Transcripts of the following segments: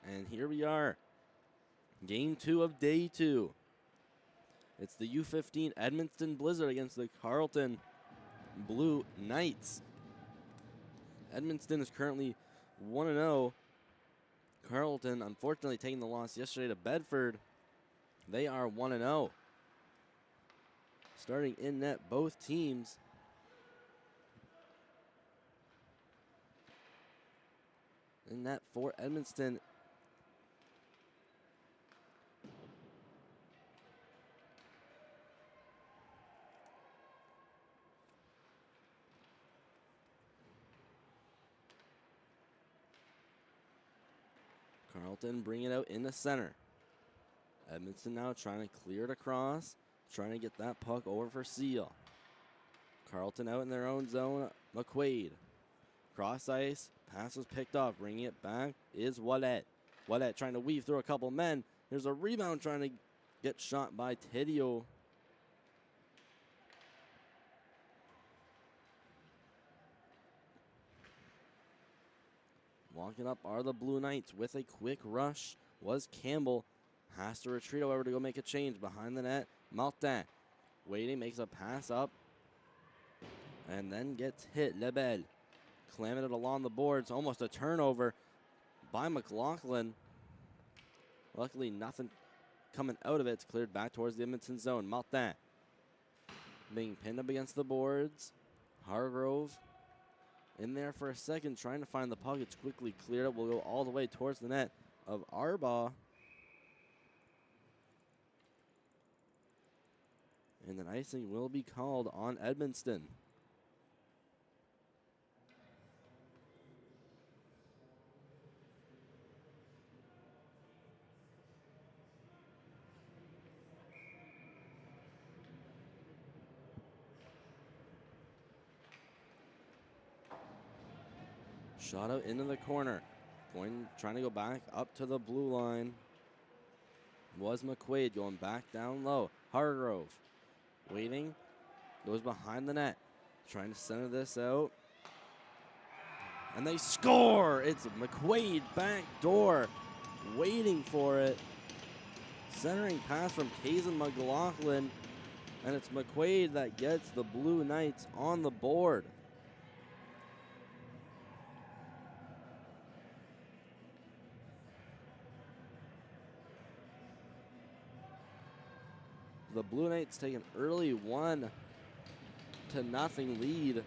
And here we are, game 2 of day 2. It's the U15 Edmundston Blizzard against the Carleton Blue Knights. Edmundston is currently 1-0. Carleton, unfortunately, taking the loss yesterday to Bedford. They are 1-0. Starting in net, both teams. In net for Edmundston. Carleton bring it out in the center. Edmundston now trying to clear it across, trying to get that puck over for Seal. Carleton out in their own zone. McQuaid. Cross ice. Pass was picked off. Bringing it back is Wallet. Wallet trying to weave through a couple men. There's a rebound trying to get shot by Tedio. Walking up are the Blue Knights with a quick rush was Campbell. Has to retreat, however, to go make a change behind the net. Martin waiting, makes a pass up, and then gets hit. Lebel clamming it along the boards. Almost a turnover by McLaughlin. Luckily, nothing coming out of it. It's cleared back towards the Edmundston zone. Martin being pinned up against the boards. Hargrove in there for a second, trying to find the puck. It's quickly cleared up. Will go all the way towards the net of Arbaugh. And then icing will be called on Edmundston. Shot out into the corner. Trying to go back up to the blue line was McQuaid, going back down low. Hargrove waiting, goes behind the net, trying to center this out. And they score! It's McQuaid back door, waiting for it. Centering pass from Kazan McLaughlin, and it's McQuaid that gets the Blue Knights on the board. The Blue Knights take an early 1-0 lead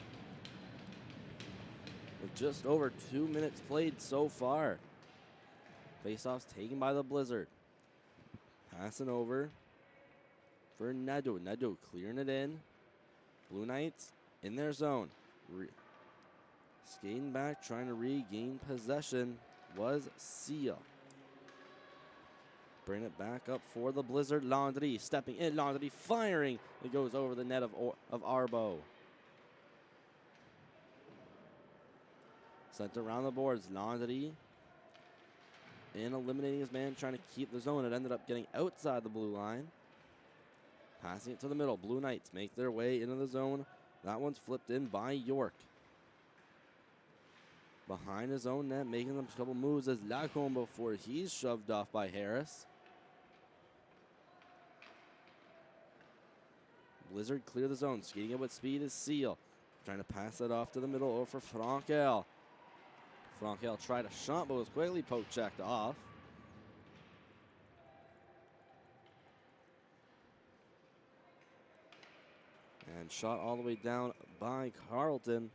with just over 2 minutes played so far. Faceoffs taken by the Blizzard. Passing over for Nadeau. Nadeau clearing it in. Blue Knights in their zone. Skating back, trying to regain possession was Seal. Bring it back up for the Blizzard. Landry stepping in. Landry firing. It goes over the net of Arbaugh. Sent around the boards. Landry in, eliminating his man, trying to keep the zone. It ended up getting outside the blue line. Passing it to the middle. Blue Knights make their way into the zone. That one's flipped in by York. Behind his own net, making a couple moves as Lacombe before he's shoved off by Harris. Blizzard clear the zone. Skating it with speed is Seal. Trying to pass it off to the middle over for Frankel. Frankel tried a shot but was quickly poke checked off. And shot all the way down by Carleton.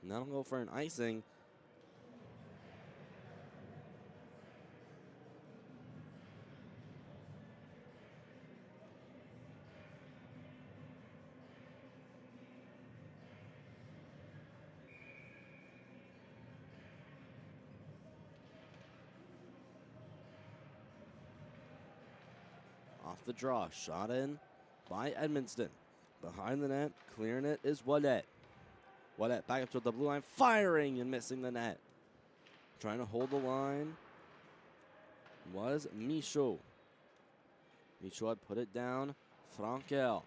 And that'll go for an icing. Off the draw, shot in by Edmundston. Behind the net, clearing it is Wallet. Wallet back up to the blue line, firing and missing the net. Trying to hold the line was Michaud. Michaud had put it down. Frankel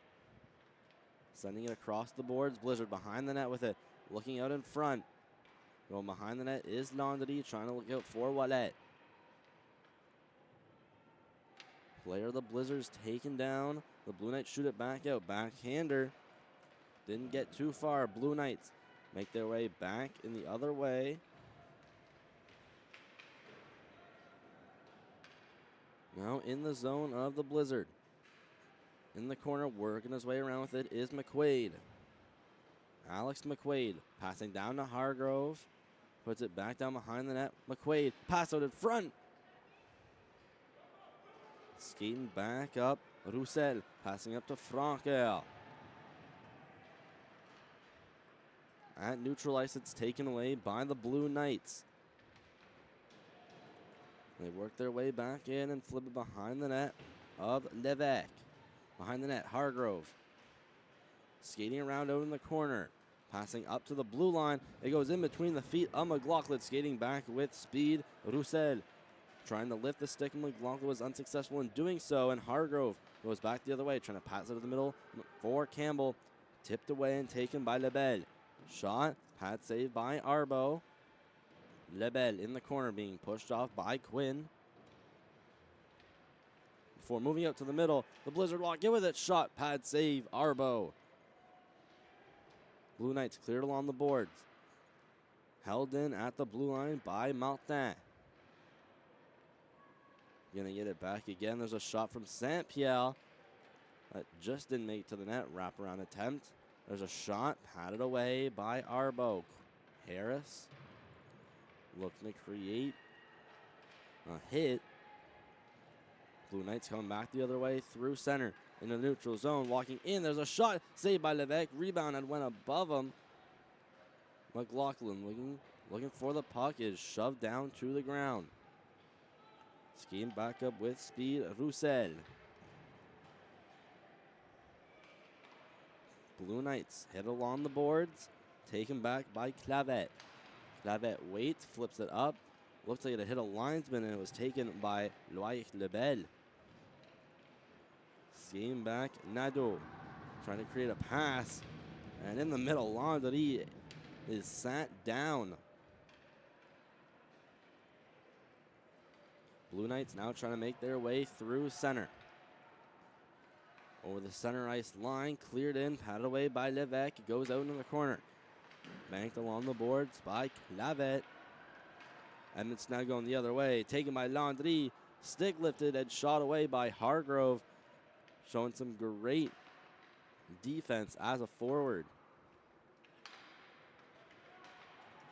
sending it across the boards. Blizzard behind the net with it, looking out in front. Going behind the net is Landry, trying to look out for Wallet. Player of the Blizzard's taken down. The Blue Knights shoot it back out. Backhander. Didn't get too far. Blue Knights make their way back in the other way. Now in the zone of the Blizzard. In the corner, working his way around with it is McQuaid. Alex McQuaid passing down to Hargrove. Puts it back down behind the net. McQuaid pass out in front. Skating back up, Roussel passing up to Frankel. At neutral ice, it's taken away by the Blue Knights. They work their way back in and flip it behind the net of Levesque. Behind the net, Hargrove. Skating around out in the corner. Passing up to the blue line. It goes in between the feet of McLaughlin. Skating back with speed, Roussel. Trying to lift the stick. McLaughlin was unsuccessful in doing so. And Hargrove goes back the other way. Trying to pass it to the middle for Campbell. Tipped away and taken by Lebel. Shot. Pad save by Arbo. Lebel in the corner being pushed off by Quinn. Before moving out to the middle, the Blizzard walk in with it. Shot, pad save, Arbo. Blue Knights cleared along the boards. Held in at the blue line by Martin. Gonna get it back again. There's a shot from St. Pierre that just didn't make it to the net. Wraparound attempt. There's a shot, patted away by Arbo. Harris looking to create a hit. Blue Knights coming back the other way through center in the neutral zone. Walking in, there's a shot saved by Levesque. Rebound and went above him. McLaughlin looking for the puck, is shoved down to the ground. Skating back up with speed, Roussel. Blue Knights hit along the boards, taken back by Clavet. Clavet waits, flips it up. Looks like it hit a linesman, and it was taken by Loïc Lebel. Skating back, Nadeau trying to create a pass. And in the middle, Landry is sat down. Blue Knights now trying to make their way through center. Over the center ice line, cleared in, patted away by Levesque. It goes out into the corner. Banked along the boards by Clavet. Edmundston now going the other way. Taken by Landry. Stick lifted and shot away by Hargrove. Showing some great defense as a forward.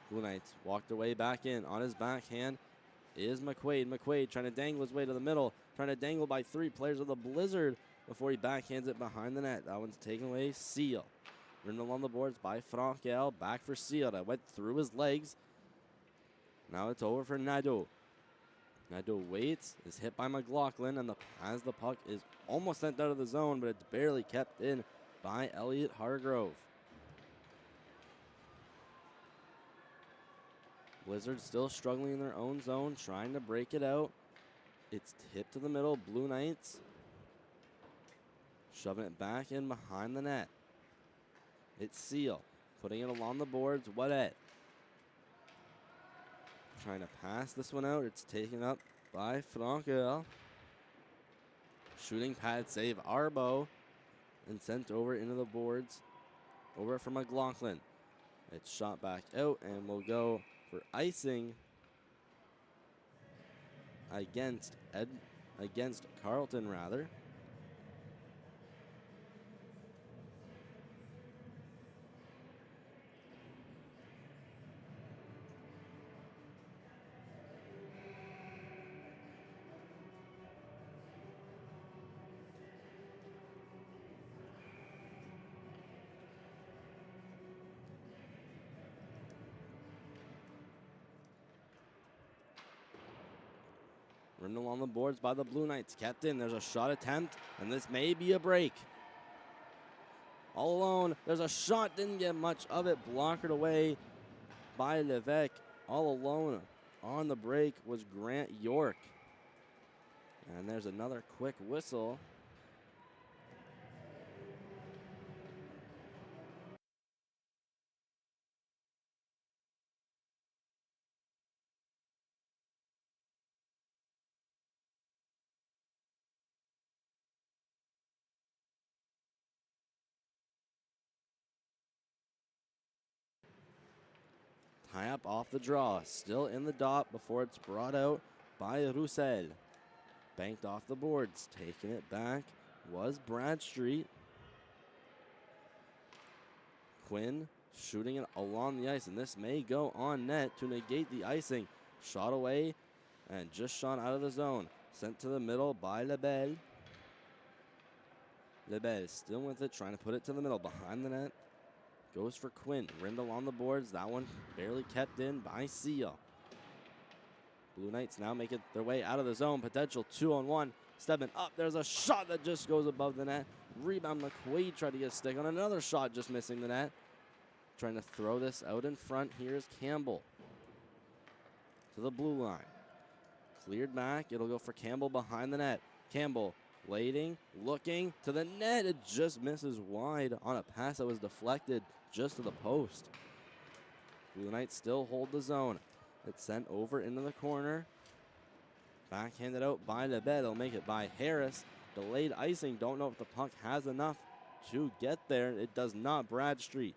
Blue Knights walked their way back in. On his backhand is McQuaid. McQuaid trying to dangle his way to the middle. Trying to dangle by three players of the Blizzard before he backhands it behind the net. That one's taken away. Seal. Ridden along the boards by Frankel. Back for Seal. That went through his legs. Now it's over for Nadeau. Nadeau waits, is hit by McLaughlin, and as the puck is almost sent out of the zone, but it's barely kept in by Elliot Hargrove. Blizzard still struggling in their own zone, trying to break it out. It's tipped to the middle. Blue Knights shoving it back in behind the net. It's Seal putting it along the boards. Ouellet trying to pass this one out. It's taken up by Frankel. Shooting pad save Arbo and sent over into the boards. Over for McLaughlin. It's shot back out and will go for icing against Carleton rather. Ridden along the boards by the Blue Knights. Kept in. There's a shot attempt, and this may be a break. All alone. There's a shot. Didn't get much of it. Blocked away by Levesque. All alone on the break was Grant York. And there's another quick whistle. Tie up off the draw. Still in the dot before it's brought out by Roussel. Banked off the boards. Taking it back was Bradstreet. Quinn shooting it along the ice, and this may go on net to negate the icing. Shot away and just shot out of the zone. Sent to the middle by Lebel. Lebel still with it, trying to put it to the middle behind the net. Goes for Quinn. Rimmed along the boards. That one barely kept in by Seal. Blue Knights now making their way out of the zone. Potential 2-on-1. Stepping up. There's a shot that just goes above the net. Rebound. McQuaid tried to get a stick on another shot, just missing the net. Trying to throw this out in front. Here's Campbell to the blue line. Cleared back. It'll go for Campbell behind the net. Campbell waiting, looking to the net. It just misses wide on a pass that was deflected just to the post. Blue Knights still hold the zone. It's sent over into the corner. Backhanded out by Lebed. They'll make it by Harris. Delayed icing. Don't know if the puck has enough to get there. It does not. Bradstreet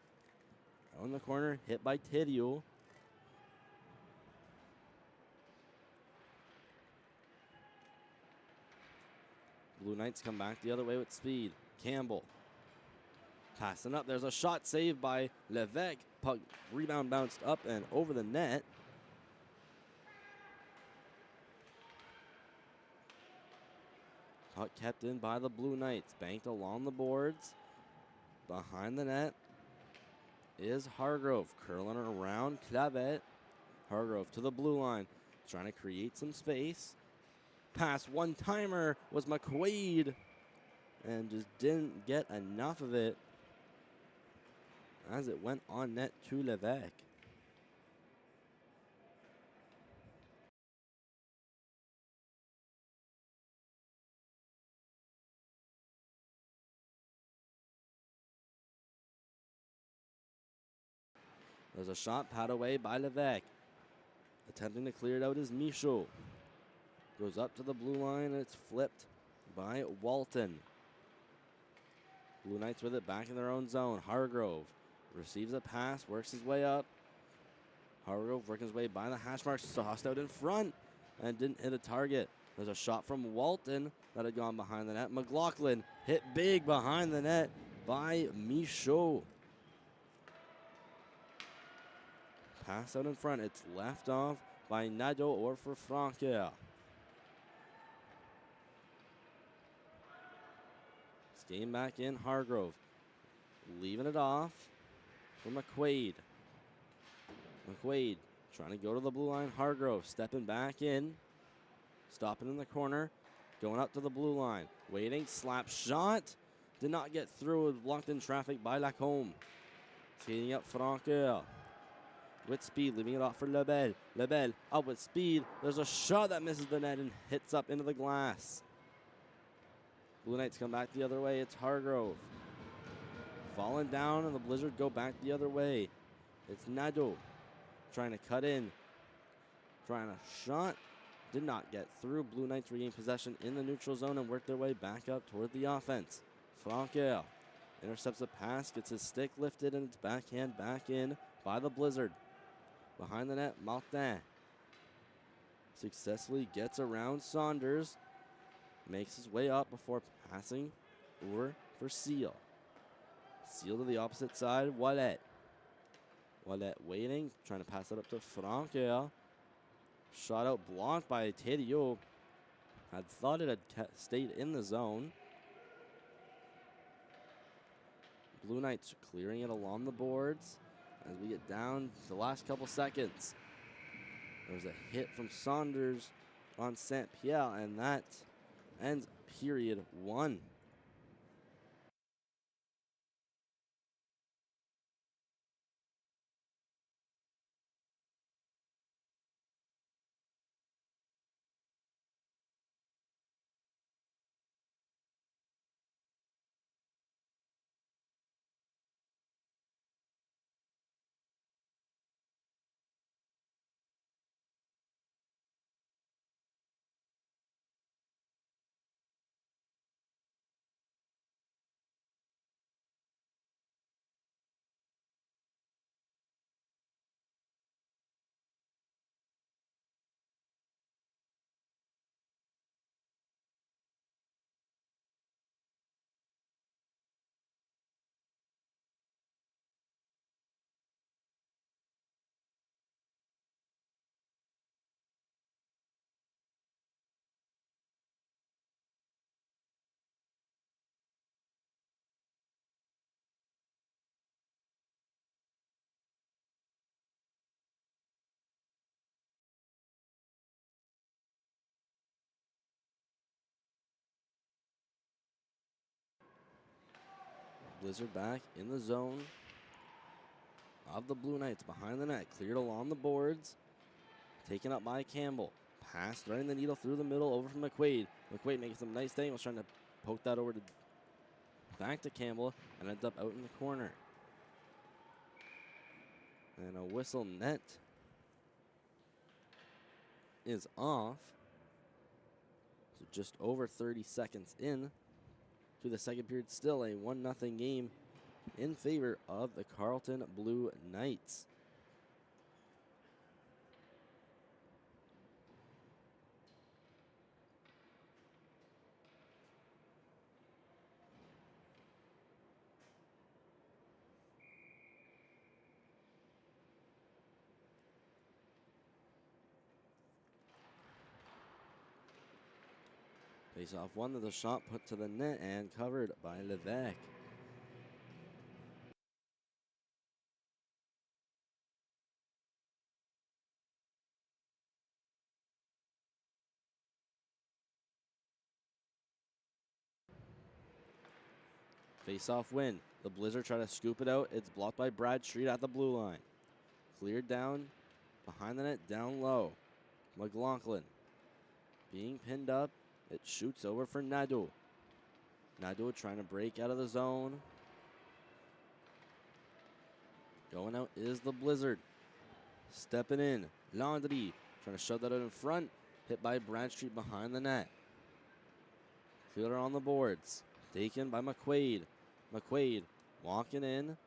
out in the corner, hit by Tidio. Blue Knights come back the other way with speed. Campbell passing up. There's a shot saved by Levesque. Puck rebound bounced up and over the net. Puck kept in by the Blue Knights. Banked along the boards. Behind the net is Hargrove. Curling around Clavet. Hargrove to the blue line. Trying to create some space. Pass one-timer was McQuaid. And just didn't get enough of it as it went on net to Levesque. There's a shot pat away by Levesque. Attempting to clear it out is Michaud. Goes up to the blue line and it's flipped by Walton. Blue Knights with it back in their own zone. Hargrove receives a pass, works his way up. Hargrove working his way by the hash marks, tossed out in front and didn't hit a target. There's a shot from Walton that had gone behind the net. McLaughlin hit big behind the net by Michaud. Pass out in front. It's left off by Nadeau or for Franca. Game back in. Hargrove leaving it off for McQuaid. McQuaid trying to go to the blue line. Hargrove stepping back in. Stopping in the corner. Going up to the blue line. Waiting. Slap shot. Did not get through. Blocked in traffic by Lacombe. Skating up Franca. With speed, leaving it off for Lebel. Lebel up with speed. There's a shot that misses the net and hits up into the glass. Blue Knights come back the other way. It's Hargrove. Falling down, and the Blizzard go back the other way. It's Nadeau trying to cut in. Trying a shot. Did not get through. Blue Knights regain possession in the neutral zone and work their way back up toward the offense. Franca intercepts a pass, gets his stick lifted, and it's backhand back in by the Blizzard. Behind the net, Martin successfully gets around Saunders. Makes his way up before passing over for Seal. Seal to the opposite side, Wallet. Wallet waiting, trying to pass it up to Franca. Shot out blocked by Tedeo. Had thought it had stayed in the zone. Blue Knights clearing it along the boards as we get down to the last couple seconds. There's a hit from Saunders on St. Pierre, and that ends period 1. Blizzard back in the zone of the Blue Knights behind the net. Cleared along the boards. Taken up by Campbell. Pass threading the needle through the middle over from McQuaid. McQuaid making some nice things. Trying to poke that over to back to Campbell and ends up out in the corner. And a whistle net is off. So just over 30 seconds in to the second period. Still a 1-0 game in favor of the Carleton Blue Knights. Face off one, the shot put to the net and covered by Levesque. Face off win. The Blizzard try to scoop it out. It's blocked by Bradstreet at the blue line. Cleared down behind the net, down low. McLaughlin being pinned up. It shoots over for Nadeau. Nadeau trying to break out of the zone. Going out is the Blizzard. Stepping in. Landry trying to shove that out in front. Hit by Bradstreet behind the net. Fielder on the boards. Taken by McQuaid. McQuaid walking in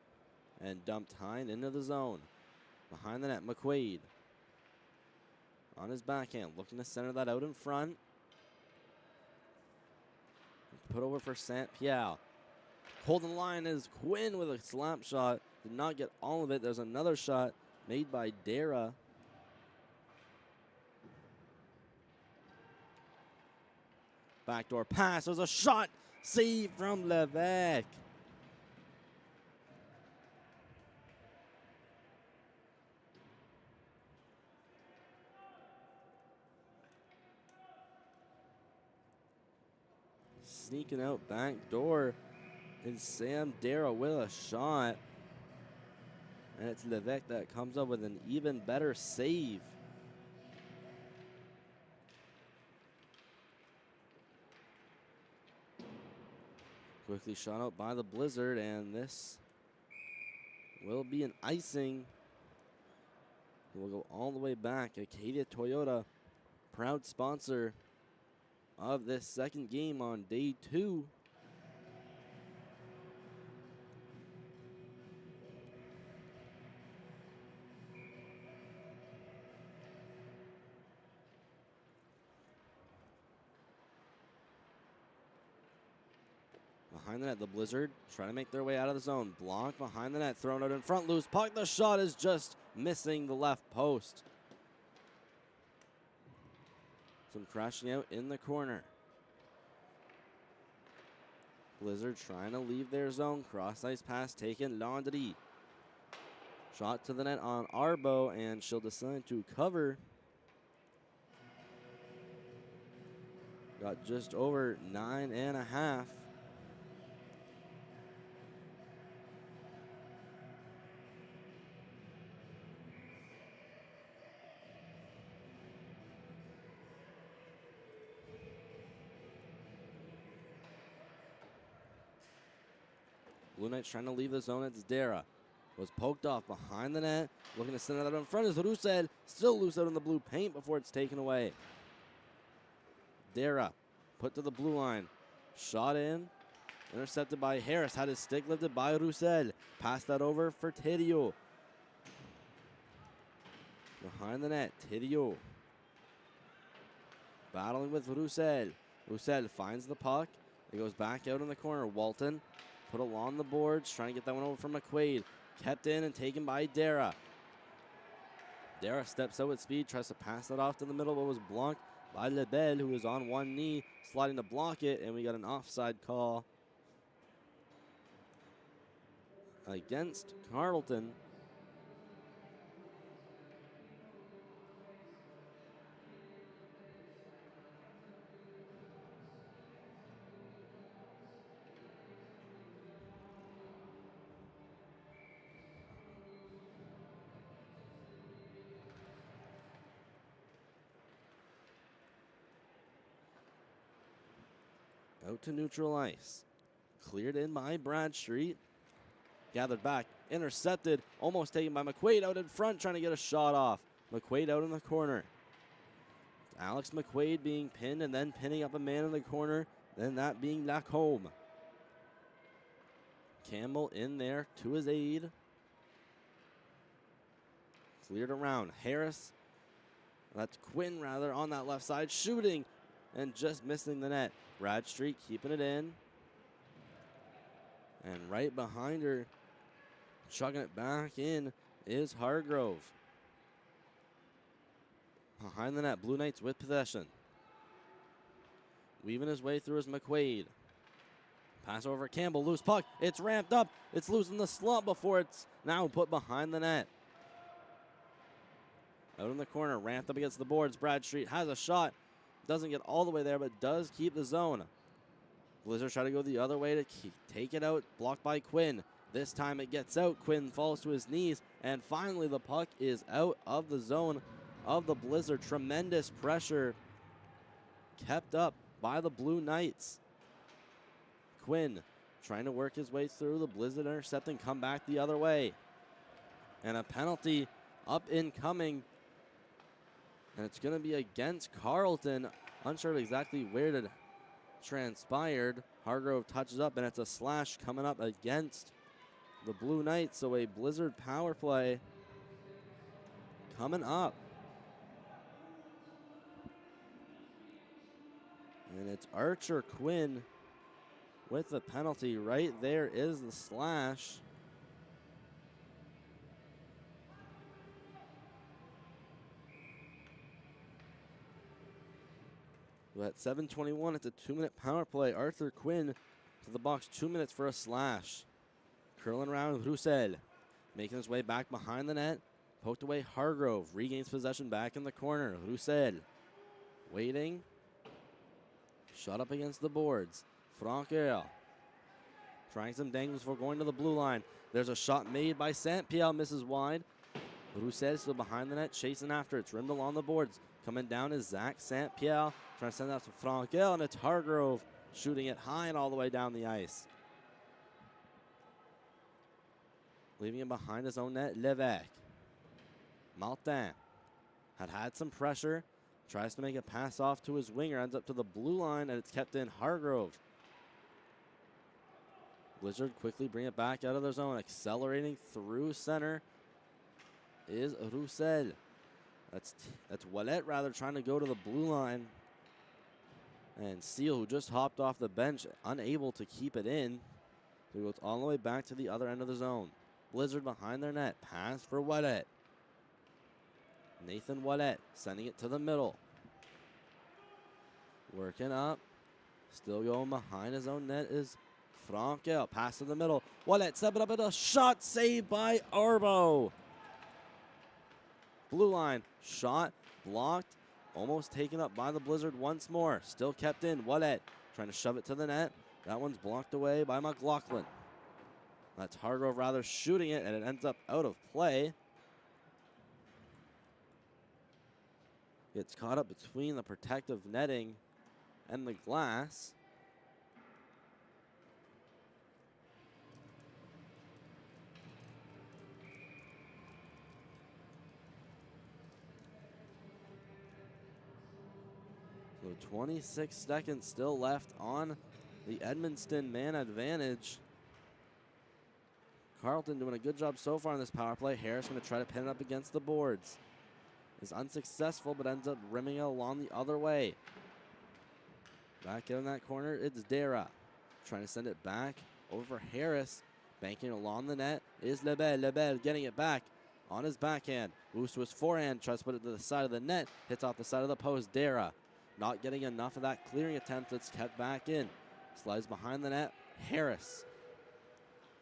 and dumped high and into the zone. Behind the net, McQuaid. On his backhand, looking to center that out in front. Put over for St. Pierre. Holding the line is Quinn with a slap shot. Did not get all of it. There's another shot made by Dara. Backdoor pass. There's a shot. Save from Levesque. Sneaking out back door is Sam Darrow with a shot. And it's Levesque that comes up with an even better save. Quickly shot out by the Blizzard, and this will be an icing. We'll go all the way back. Acadia Toyota, proud sponsor of this second game on day 2. Behind the net, the Blizzard trying to make their way out of the zone. Block behind the net, thrown out in front, loose puck. The shot is just missing the left post. Some crashing out in the corner. Blizzard trying to leave their zone. Cross ice pass taken. Landry. Shot to the net on Arbo, and she'll decide to cover. Got just over 9.5. Blue Knights trying to leave the zone. It's Dara. Was poked off behind the net. Looking to send that out in front is Roussel. Still loose out in the blue paint before it's taken away. Dara put to the blue line. Shot in. Intercepted by Harris. Had his stick lifted by Roussel. Passed that over for Tidio. Behind the net, Tidio. Battling with Roussel. Roussel finds the puck. It goes back out in the corner. Walton put along the boards, trying to get that one over from McQuaid. Kept in and taken by Dara. Dara steps out with speed, tries to pass that off to the middle, but was blocked by Lebel, who was on one knee, sliding to block it, and we got an offside call against Carleton. Out to neutral ice. Cleared in by Bradstreet. Gathered back. Intercepted. Almost taken by McQuaid out in front, trying to get a shot off. McQuaid out in the corner. Alex McQuaid being pinned and then pinning up a man in the corner. Then that being Lacombe. Campbell in there to his aid. Cleared around. Harris. That's Quinn, rather, on that left side. Shooting and just missing the net. Bradstreet keeping it in. And right behind her, chucking it back in, is Hargrove. Behind the net, Blue Knights with possession. Weaving his way through is McQuaid. Pass over Campbell, loose puck. It's ramped up. It's loose in the slump before it's now put behind the net. Out in the corner, ramped up against the boards. Bradstreet has a shot. Doesn't get all the way there, but does keep the zone. Blizzard try to go the other way to take it out. Blocked by Quinn. This time it gets out. Quinn falls to his knees. And finally the puck is out of the zone of the Blizzard. Tremendous pressure kept up by the Blue Knights. Quinn trying to work his way through. The Blizzard intercepting, come back the other way. And a penalty up incoming. And it's going to be against Carleton. Unsure of exactly where it transpired. Hargrove touches up, and it's a slash coming up against the Blue Knights. So a Blizzard power play coming up. And it's Archer Quinn with the penalty. Right there is the slash. At 7:21, it's a 2-minute power play. Arthur Quinn to the box, 2 minutes for a slash. Curling around Roussel, making his way back behind the net. Poked away Hargrove, regains possession back in the corner. Roussel waiting. Shot up against the boards. Franqueur trying some dangles before going to the blue line. There's a shot made by St. Pierre, misses wide. Roussel still behind the net, chasing after. It's rimmed along the boards. Coming down is Zach St. Pierre, trying to send that to Franqueur, and it's Hargrove shooting it high and all the way down the ice. Leaving him behind his own net, Levesque. Martin had some pressure, tries to make a pass off to his winger, ends up to the blue line, and it's kept in. Hargrove. Blizzard quickly bring it back out of their zone, accelerating through center is Roussel. That's Wallet, rather, trying to go to the blue line. And Seal, who just hopped off the bench, unable to keep it in. So he goes all the way back to the other end of the zone. Blizzard behind their net. Pass for Wallet. Nathan Wallet sending it to the middle. Working up. Still going behind his own net is Franqueur. Pass to the middle. Wallet step it up at a shot saved by Arbo. Blue line, shot, blocked, almost taken up by the Blizzard once more. Still kept in. Wallet trying to shove it to the net. That one's blocked away by McLaughlin. That's Hargrove, rather, shooting it, and it ends up out of play. Gets caught up between the protective netting and the glass. So 26 seconds still left on the Edmundston man advantage. Carleton doing a good job so far in this power play. Harris going to try to pin it up against the boards. Is unsuccessful, but ends up rimming it along the other way. Back in that corner, it's Dara. Trying to send it back over Harris. Banking along the net is Lebel. Lebel getting it back on his backhand. Moves to his forehand. Tries to put it to the side of the net. Hits off the side of the post. Dara not getting enough of that clearing attempt. That's kept back in. Slides behind the net. Harris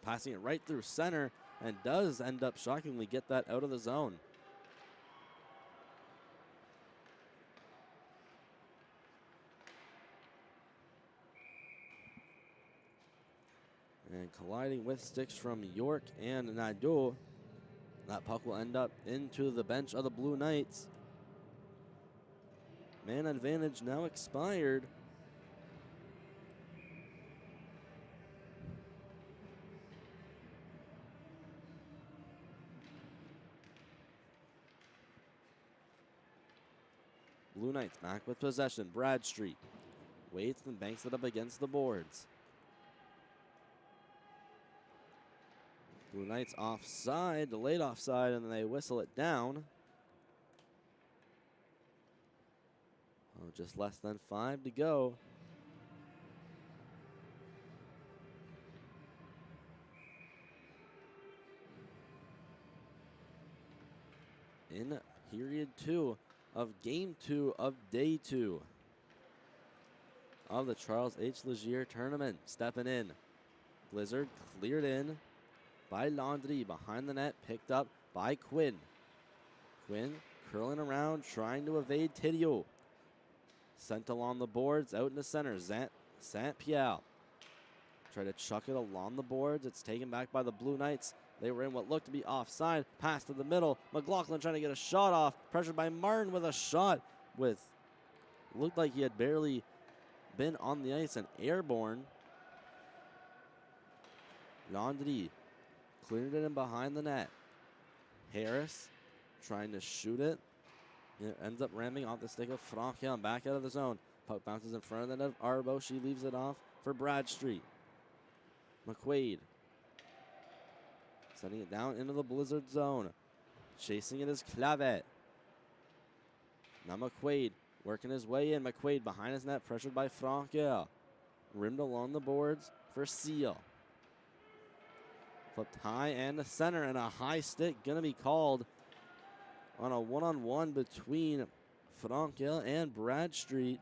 passing it right through center and does end up shockingly get that out of the zone. And colliding with sticks from York and Nadeau. That puck will end up into the bench of the Blue Knights. Man advantage now expired. Blue Knights back with possession. Bradstreet waits and banks it up against the boards. Blue Knights offside, delayed offside, and then they whistle it down. Oh, just less than 5 to go. In period 2 of game 2 of day 2 of the Charles H. Legier tournament. Stepping in. Blizzard cleared in by Landry. Behind the net, picked up by Quinn. Quinn curling around, trying to evade Tidio. Sent along the boards, out in the center. Saint-Pierre. Try to chuck it along the boards. It's taken back by the Blue Knights. They were in what looked to be offside. Pass to the middle. McLaughlin trying to get a shot off. Pressured by Martin with a shot with, looked like he had barely been on the ice and airborne. Landry cleared it in behind the net. Harris trying to shoot it. It ends up ramming off the stick of Franquin back out of the zone. Puck bounces in front of the net of Arbo. She leaves it off for Bradstreet. McQuaid sending it down into the Blizzard zone. Chasing it is Clavet. Now McQuaid working his way in. McQuaid behind his net, pressured by Franquin. Rimmed along the boards for Seal. Flipped high and the center, and a high stick going to be called on a one-on-one between Franquin and Bradstreet.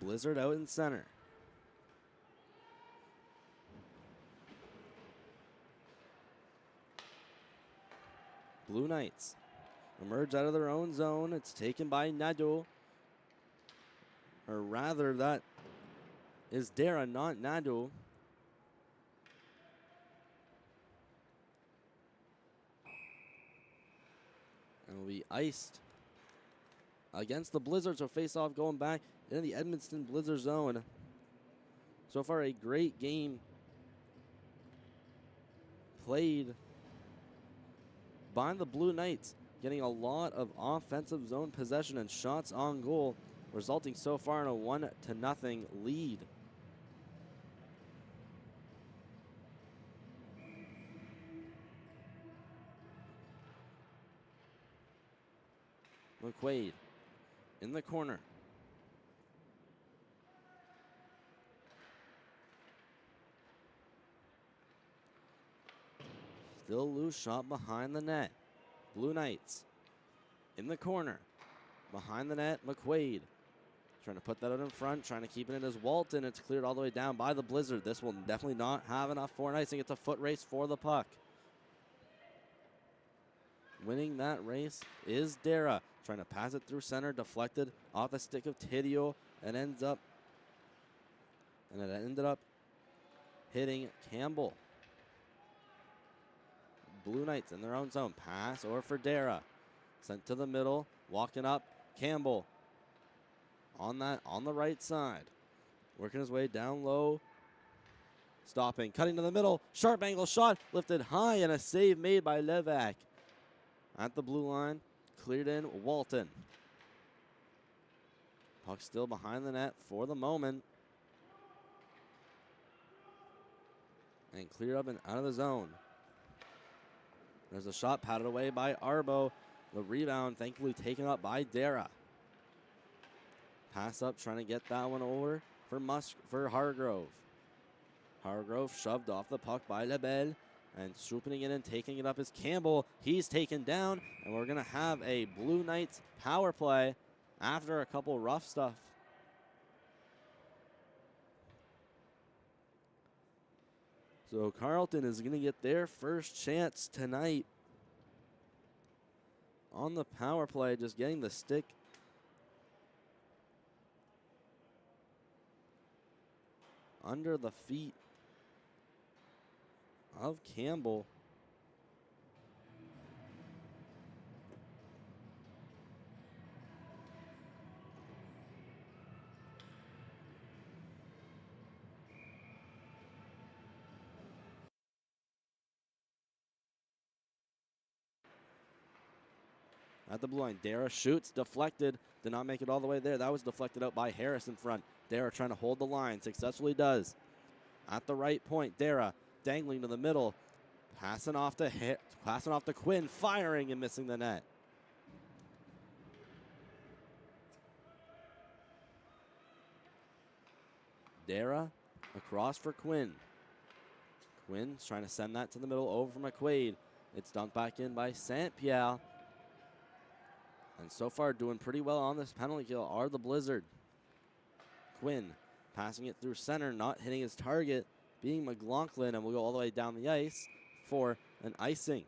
Blizzard out in center. Blue Knights emerge out of their own zone. It's taken by Nadeau. Or rather, that is Dara, not Nadeau. And will be iced against the Blizzard, so face-off going back into the Edmundston Blizzard zone. So far, a great game played by the Blue Knights, getting a lot of offensive zone possession and shots on goal, resulting so far in a 1-0 lead. McQuaid in the corner. Still loose shot behind the net. Blue Knights in the corner. Behind the net, McQuaid trying to put that out in front, trying to keep it in as Walton. It's cleared all the way down by the Blizzard. This will definitely not have enough for an icing. It's a foot race for the puck. Winning that race is Dara. Trying to pass it through center, deflected off the stick of Tidio, and it ended up hitting Campbell. Blue Knights in their own zone. Pass over for Dara. Sent to the middle. Walking up. Campbell on the right side. Working his way down low. Stopping. Cutting to the middle. Sharp angle shot. Lifted high, and a save made by Levac. At the blue line. Cleared in. Walton. Puck still behind the net for the moment. And cleared up and out of the zone. There's a shot patted away by Arbo. The rebound thankfully taken up by Dara. Pass up, trying to get that one over for Hargrove. Hargrove shoved off the puck by Lebel. And swooping it in, taking it up is Campbell. He's taken down, and we're going to have a Blue Knights power play after a couple rough stuff. So Carleton is going to get their first chance tonight on the power play, just getting the stick under the feet of Campbell. At the blue line, Dara shoots, deflected, did not make it all the way there. That was deflected out by Harris in front. Dara trying to hold the line, successfully does. At the right point, Dara dangling to the middle, passing off to Quinn, firing and missing the net. Dara across for Quinn. Quinn's trying to send that to the middle over from McQuaid. It's dumped back in by St. Pierre. And so far doing pretty well on this penalty kill are the Blizzard. Quinn passing it through center, not hitting his target, being McLaughlin, and will go all the way down the ice for an icing.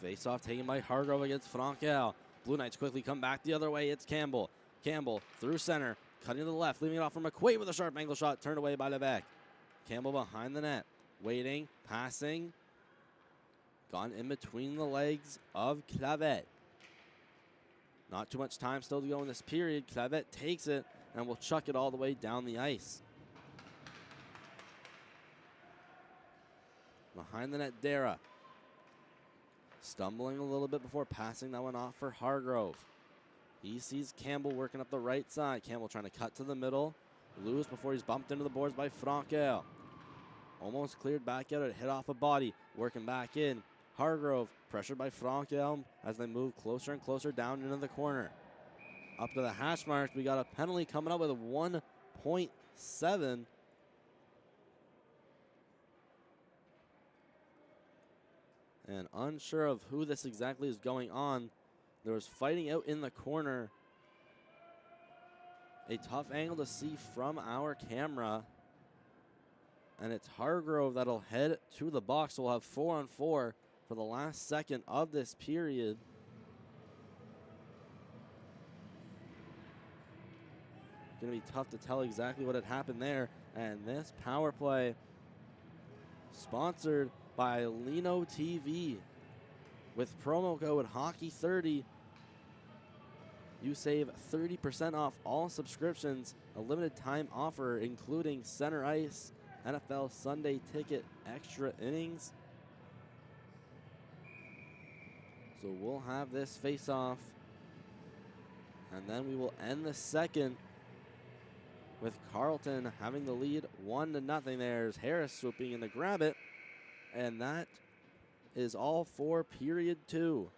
Face-off taken by Hargrove against Frankel. Blue Knights quickly come back the other way. It's Campbell. Campbell through center, cutting to the left, leaving it off for McQuaid with a sharp angle shot, turned away by Lebec. Campbell behind the net, waiting, passing. Gone in between the legs of Clavet. Not too much time still to go in this period. Clavet takes it and will chuck it all the way down the ice. Behind the net, Dara. Stumbling a little bit before passing that one off for Hargrove. He sees Campbell working up the right side. Campbell trying to cut to the middle. Loose before he's bumped into the boards by Frankel. Almost cleared back out. It hit off a body. Working back in. Hargrove pressured by Frankel as they move closer and closer down into the corner. Up to the hash marks. We got a penalty coming up with a 1.7. And unsure of who this exactly is going on. There was fighting out in the corner. A tough angle to see from our camera. And it's Hargrove that'll head to the box. So we'll have 4-on-4 for the last second of this period. Going to be tough to tell exactly what had happened there. And this power play sponsored by Lino TV. With promo code Hockey30, you save 30% off all subscriptions. A limited time offer including center ice, NFL Sunday ticket, extra innings. So we'll have this face off. And then we will end the second with Carleton having the lead 1-0. There's Harris swooping in to grab it. And that is all for period 2.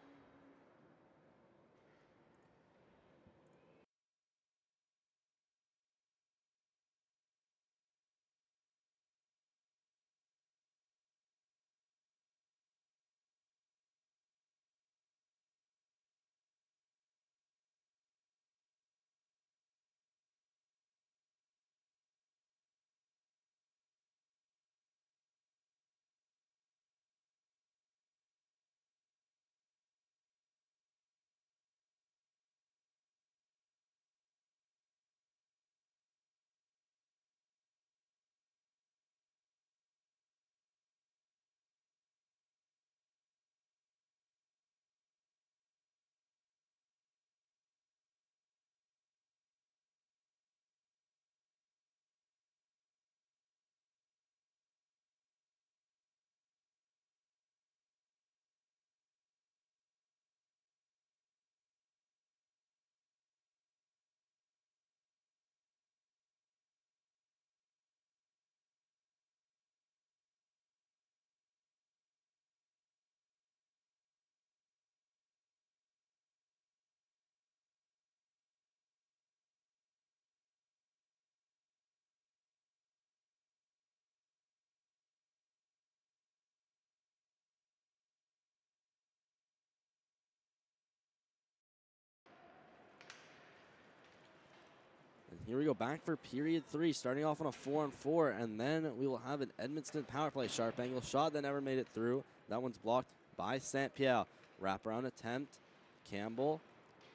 Here we go, back for period 3, starting off on a 4-on-4, and then we will have an Edmundston power play. Sharp angle shot that never made it through. That one's blocked by St. Pierre. Wraparound attempt. Campbell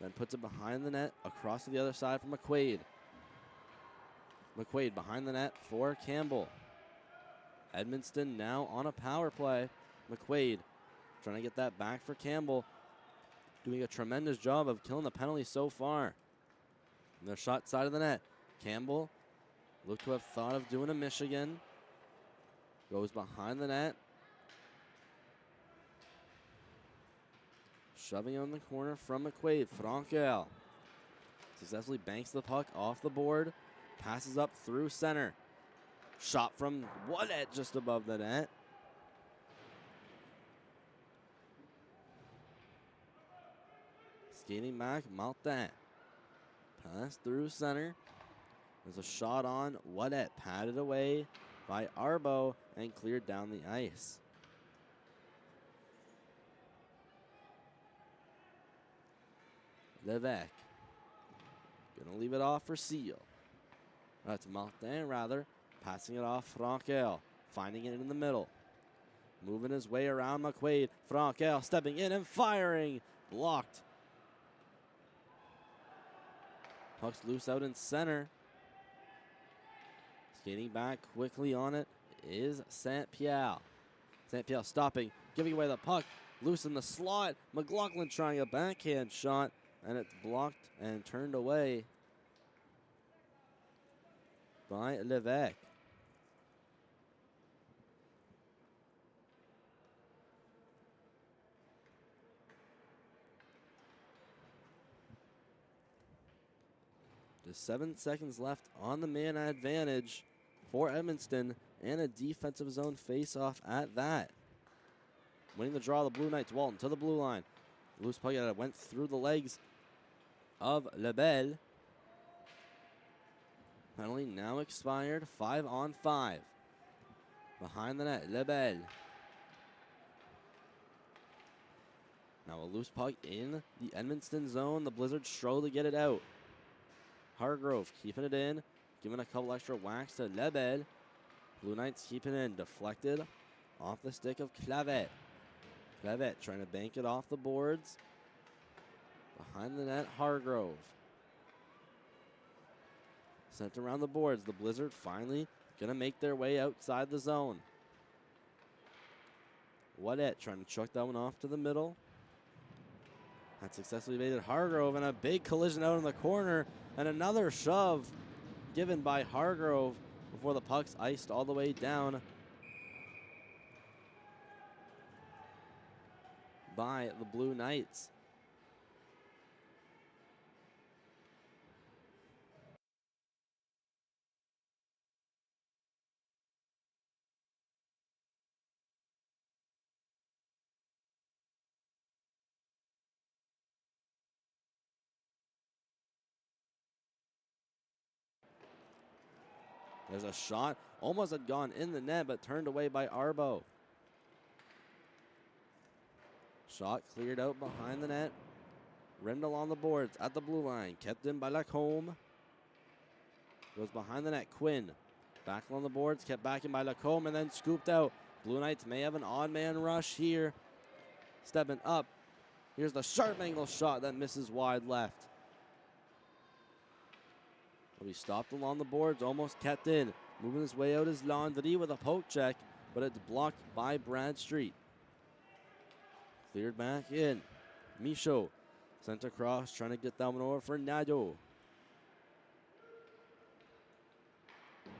then puts it behind the net, across to the other side for McQuaid. McQuaid behind the net for Campbell. Edmundston now on a power play. McQuaid trying to get that back for Campbell. Doing a tremendous job of killing the penalty so far. And the shot side of the net. Campbell looked to have thought of doing a Michigan. Goes behind the net. Shoving on the corner from McQuaid. Frankel successfully banks the puck off the board. Passes up through center. Shot from Wallet just above the net. Skating back, Martin. Pass through center. There's a shot on Wallet. Patted away by Arbo and cleared down the ice. Levesque. Gonna leave it off for Seal. That's Martin, rather. Passing it off Frankel. Finding it in the middle. Moving his way around McQuaid. Frankel stepping in and firing. Blocked. Puck's loose out in center. Skating back quickly on it is St. Pierre. St. Pierre stopping, giving away the puck. Loose in the slot. McLaughlin trying a backhand shot, and it's blocked and turned away by Levesque. Just 7 seconds left on the man advantage for Edmundston, and a defensive zone face-off at that. Winning the draw, the Blue Knights. Walton to the blue line. Loose puck that went through the legs of Lebel. Penalty now expired. 5-on-5. Behind the net, Lebel. Now a loose puck in the Edmundston zone. The Blizzards struggle to get it out. Hargrove keeping it in, giving a couple extra whacks to Lebel. Blue Knights keeping it in, deflected off the stick of Clavet. Clavet trying to bank it off the boards. Behind the net, Hargrove. Sent around the boards. The Blizzard finally going to make their way outside the zone. Wadet trying to chuck that one off to the middle. That successfully evaded Hargrove, and a big collision out in the corner. And another shove given by Hargrove before the puck's iced all the way down by the Blue Knights. There's a shot, almost had gone in the net, but turned away by Arbo. Shot cleared out behind the net. Rimmed along the boards at the blue line. Kept in by Lacombe. Goes behind the net, Quinn. Back along the boards, kept back in by Lacombe, and then scooped out. Blue Knights may have an odd man rush here. Stepping up. Here's the sharp angle shot that misses wide left. Will be stopped along the boards, almost kept in. Moving his way out is Landry with a poke check, but it's blocked by Bradstreet. Cleared back in. Michaud sent across, trying to get that one over for Nadeau.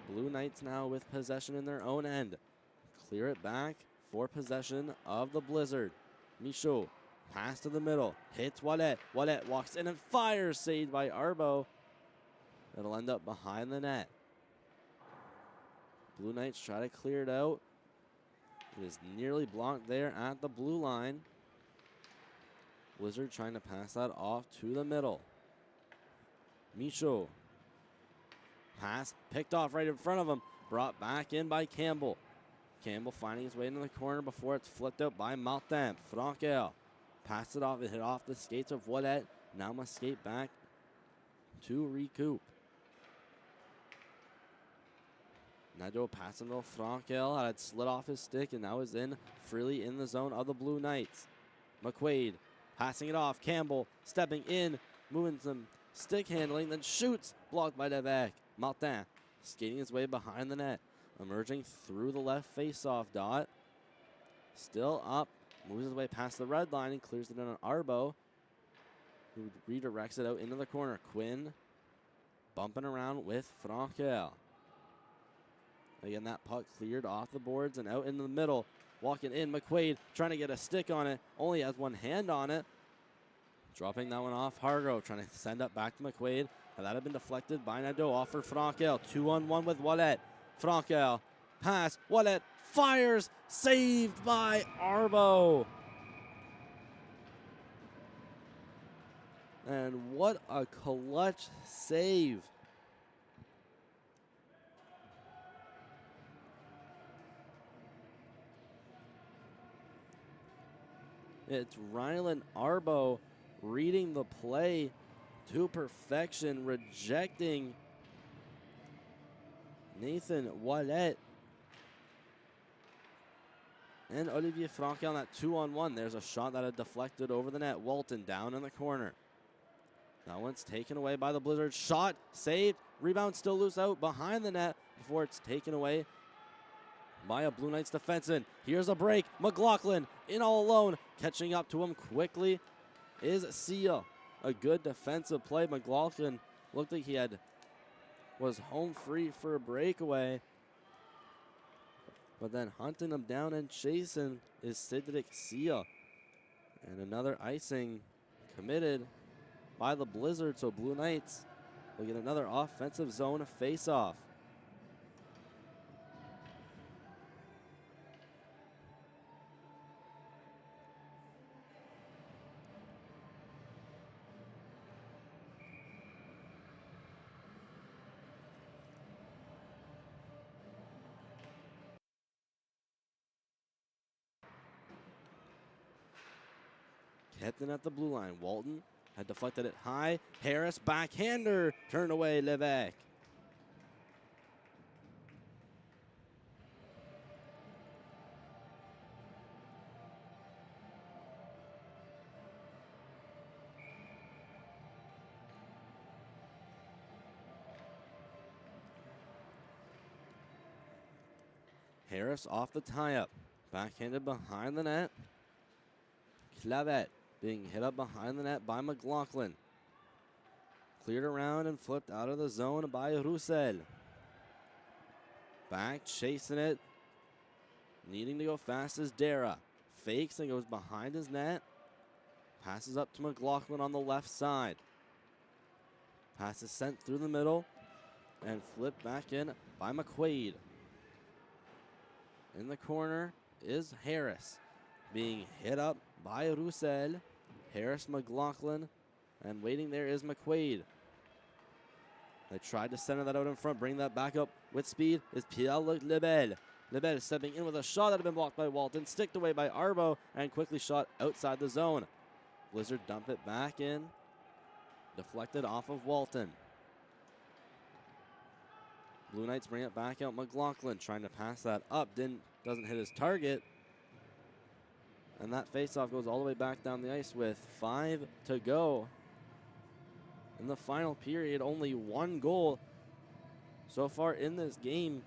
Blue Knights now with possession in their own end. Clear it back for possession of the Blizzard. Michaud, pass to the middle, hits Wallet. Wallet walks in and fires, saved by Arbo. It'll end up behind the net. Blue Knights try to clear it out. It is nearly blocked there at the blue line. Blizzard trying to pass that off to the middle. Michaud. Pass picked off right in front of him. Brought back in by Campbell. Campbell finding his way into the corner before it's flipped out by Martin. Frankel. Passed it off and hit off the skates of Wallet. Now must skate back to recoup. Nadeau passing to Frankel, had slid off his stick and now is in freely in the zone of the Blue Knights. McQuaid passing it off. Campbell stepping in, moving some stick handling, then shoots, blocked by Levesque. Martin skating his way behind the net, emerging through the left face-off dot. Still up, moves his way past the red line and clears it in on Arbo, who redirects it out into the corner. Quinn bumping around with Frankel. Again, that puck cleared off the boards and out into the middle. Walking in, McQuaid trying to get a stick on it. Only has one hand on it. Dropping that one off. Hargrove trying to send up back to McQuaid. And that had been deflected by Nadeau. Off for Frankel. 2-on-1 with Wallet. Frankel. Pass. Wallet fires. Saved by Arbo. And what a clutch save. It's Rylan Arbo reading the play to perfection, rejecting Nathan Wallet. And Olivier Frankel on that 2-on-1. There's a shot that had deflected over the net. Walton down in the corner. That one's taken away by the Blizzard. Shot, saved, rebound still loose out behind the net before it's taken away by a Blue Knights defenseman. Here's a break. McLaughlin in all alone. Catching up to him quickly is Seal. A good defensive play. McLaughlin looked like he was home free for a breakaway. But then hunting him down and chasing is Cedric Seal. And another icing committed by the Blizzard. So Blue Knights will get another offensive zone face-off. Kept in at the blue line. Walton had deflected it high. Harris backhander. Turned away Levesque. Harris off the tie-up. Backhanded behind the net. Clavet being hit up behind the net by McLaughlin. Cleared around and flipped out of the zone by Roussel. Back chasing it. Needing to go fast as Dara. Fakes and goes behind his net. Passes up to McLaughlin on the left side. Pass is sent through the middle and flipped back in by McQuaid. In the corner is Harris. Being hit up by Roussel. Harris, McLaughlin, and waiting there is McQuaid. They tried to center that out in front, bring that back up with speed is Pierre Lebel. Lebel stepping in with a shot that had been blocked by Walton, sticked away by Arbo, and quickly shot outside the zone. Blizzard dump it back in, deflected off of Walton. Blue Knights bring it back out. McLaughlin trying to pass that up, doesn't hit his target. And that faceoff goes all the way back down the ice with 5 to go. In the final period, only 1 goal so far in this game.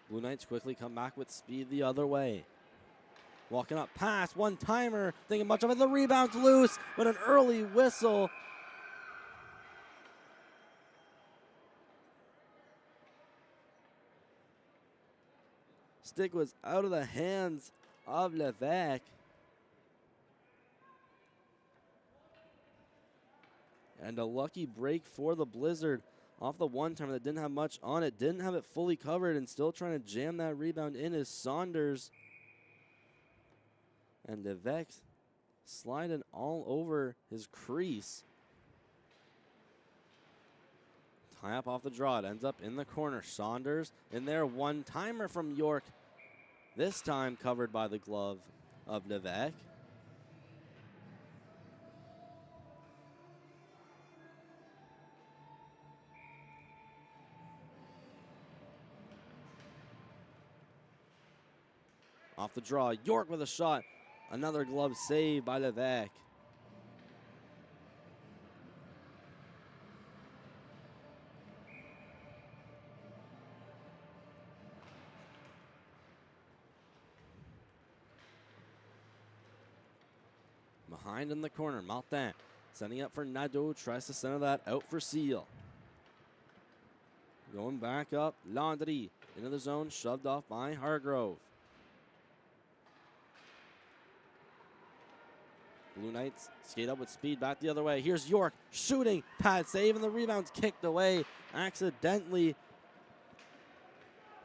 Blue Knights quickly come back with speed the other way. Walking up, pass, one-timer, thinking much of it. The rebound's loose, but an early whistle. Stick was out of the hands of Levesque. And a lucky break for the Blizzard off the one-timer that didn't have much on it. Didn't have it fully covered and still trying to jam that rebound in is Saunders. And Levesque sliding all over his crease. Tie up off the draw. It ends up in the corner. Saunders in there. One-timer from York. This time covered by the glove of Levesque. Off the draw, York with a shot. Another glove save by Levesque. Behind in the corner, Martin sending up for Nadeau, tries to center that out for Seal. Going back up, Landry into the zone, shoved off by Hargrove. Blue Knights skate up with speed back the other way. Here's York shooting, pad save, and the rebound's kicked away accidentally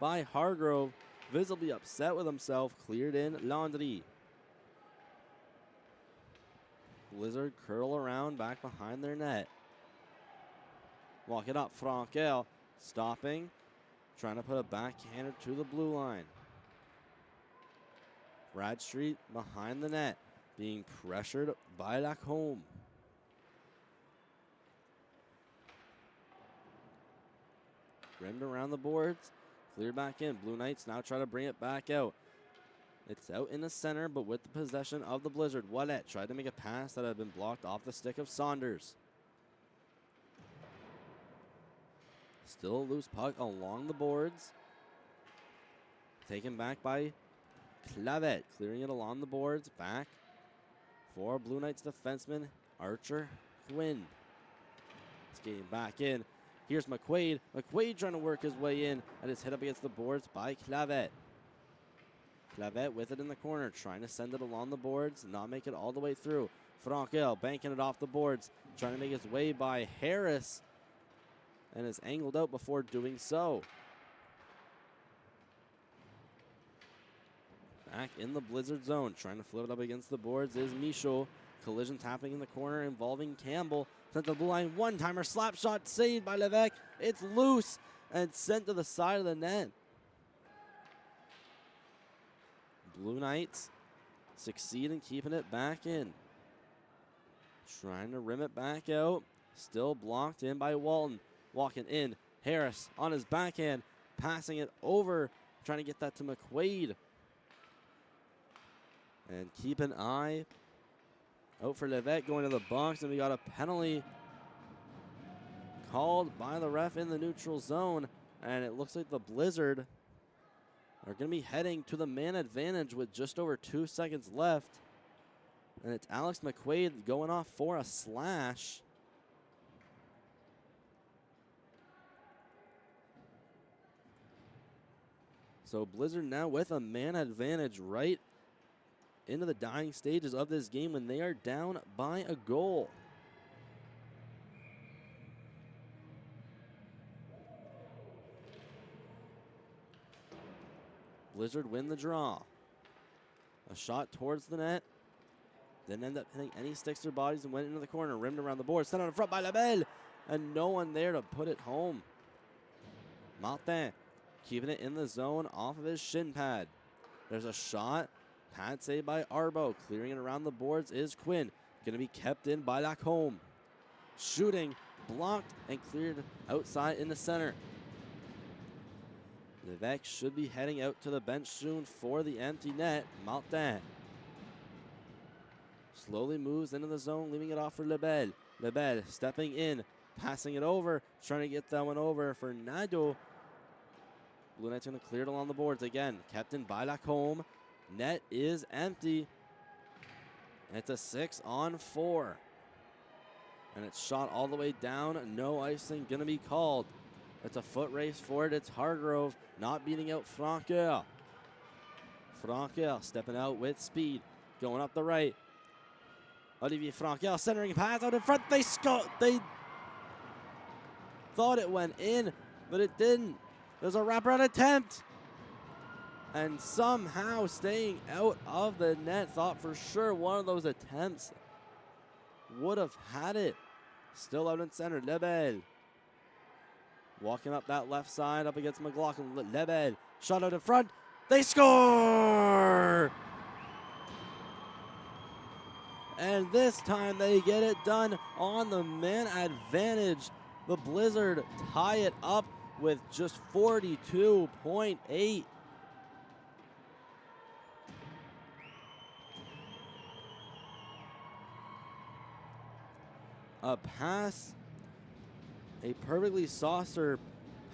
by Hargrove. Visibly upset with himself, cleared in Landry. Blizzard curl around back behind their net. Walk it up, Frankel stopping, trying to put a backhander to the blue line. Bradstreet behind the net, being pressured by Lacombe. Rimmed around the boards, cleared back in. Blue Knights now try to bring it back out. It's out in the center, but with the possession of the Blizzard. Wallet tried to make a pass that had been blocked off the stick of Saunders. Still a loose puck along the boards. Taken back by Clavet, clearing it along the boards. Back for Blue Knights defenseman Archer Quinn. Skating back in. Here's McQuaid. McQuaid trying to work his way in, and is hit up against the boards by Clavet. Clavet with it in the corner, trying to send it along the boards, not make it all the way through. Frankel banking it off the boards, trying to make his way by Harris, and is angled out before doing so. Back in the Blizzard zone, trying to flip it up against the boards is Michaud. Collision tapping in the corner involving Campbell. Sent to the blue line, one-timer, slap shot saved by Levesque. It's loose and sent to the side of the net. Blue Knights succeed in keeping it back in. Trying to rim it back out. Still blocked in by Walton. Walking in. Harris on his backhand. Passing it over. Trying to get that to McQuaid. And keep an eye out for Levesque going to the box. And we got a penalty called by the ref in the neutral zone. And it looks like the Blizzard are going to be heading to the man advantage with just over 2 seconds left. And it's Alex McQuaid going off for a slash. So Blizzard now with a man advantage right into the dying stages of this game when they are down by a goal. Blizzard win the draw. A shot towards the net. Didn't end up hitting any sticks or bodies and went into the corner. Rimmed around the board. Sent out in front by Labelle. And no one there to put it home. Martin keeping it in the zone off of his shin pad. There's a shot. Pad saved by Arbo. Clearing it around the boards is Quinn. Going to be kept in by Lacombe. Shooting. Blocked and cleared outside in the center. Levesque should be heading out to the bench soon for the empty net. Martin slowly moves into the zone, leaving it off for Lebel. Lebel stepping in, passing it over, trying to get that one over for Nadeau. Blue Knights going to clear it along the boards again. Kept in by Lacombe. Net is empty. It's a 6-on-4. And it's shot all the way down. No icing going to be called. It's a foot race for it. It's Hargrove not beating out Frankel. Frankel stepping out with speed. Going up the right. Olivier Frankel centering pass out in front. They thought it went in, but it didn't. There's a wraparound attempt. And somehow staying out of the net. Thought for sure one of those attempts would have had it. Still out in center. Lebel. Walking up that left side up against McLaughlin. Lebel. Shot out in front. They score! And this time they get it done on the man advantage. The Blizzard tie it up with just 42.8. A pass, a perfectly saucer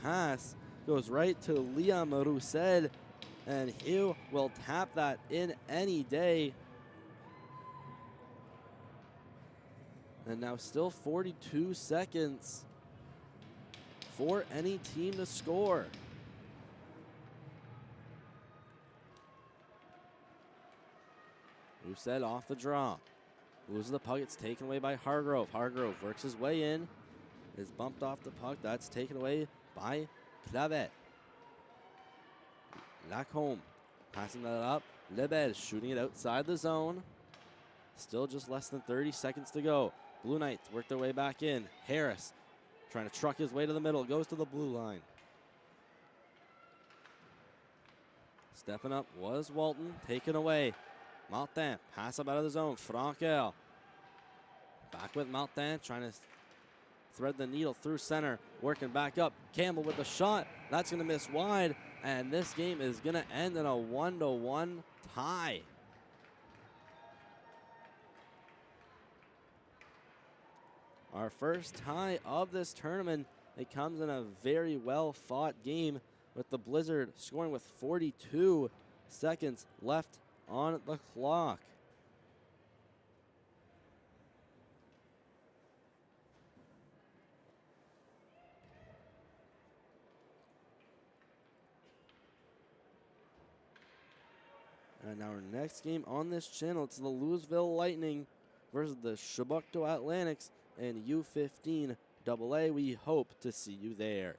pass, goes right to Liam Rousset, and he will tap that in any day. And now still 42 seconds for any team to score. Rousset off the draw. Loses the puck. It's taken away by Hargrove. Hargrove works his way in. Is bumped off the puck. That's taken away by Clavet. Lacombe passing that up. Lebel shooting it outside the zone. Still just less than 30 seconds to go. Blue Knights work their way back in. Harris trying to truck his way to the middle. Goes to the blue line. Stepping up was Walton. Taken away. Martin, pass up out of the zone. Frankel. Back with Martin, trying to thread the needle through center. Working back up. Campbell with the shot. That's going to miss wide. And this game is going to end in a 1-1 tie. Our first tie of this tournament. It comes in a very well-fought game with the Blizzard scoring with 42 seconds left on the clock. And our next game on this channel, it's the Louisville Lightning versus the Chebucto Atlantics and U15 AA. We hope to see you there.